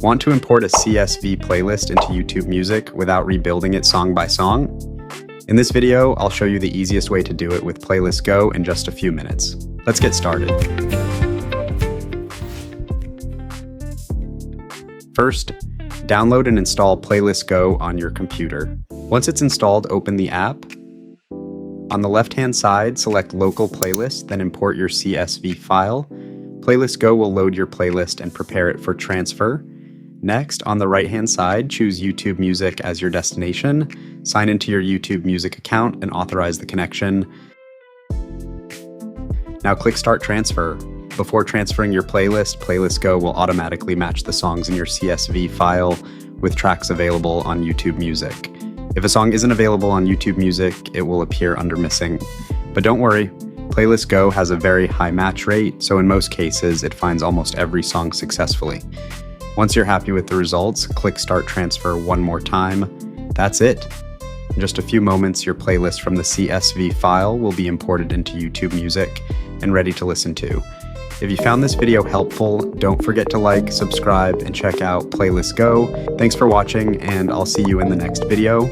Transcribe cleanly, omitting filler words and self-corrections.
Want to import a CSV playlist into YouTube Music without rebuilding it song by song? In this video, I'll show you the easiest way to do it with Playlist Go in just a few minutes. Let's get started. First, download and install Playlist Go on your computer. Once it's installed, open the app. On the left-hand side, select Local Playlist, then import your CSV file. Playlist Go will load your playlist and prepare it for transfer. Next, on the right-hand side, choose YouTube Music as your destination. Sign into your YouTube Music account and authorize the connection. Now click Start Transfer. Before transferring your playlist, Playlist Go will automatically match the songs in your CSV file with tracks available on YouTube Music. If a song isn't available on YouTube Music, it will appear under missing. But don't worry, Playlist Go has a very high match rate, so in most cases, it finds almost every song successfully. Once you're happy with the results, click Start Transfer one more time. That's it. In just a few moments, your playlist from the CSV file will be imported into YouTube Music and ready to listen to. If you found this video helpful, don't forget to like, subscribe, and check out Playlist Go. Thanks for watching, and I'll see you in the next video.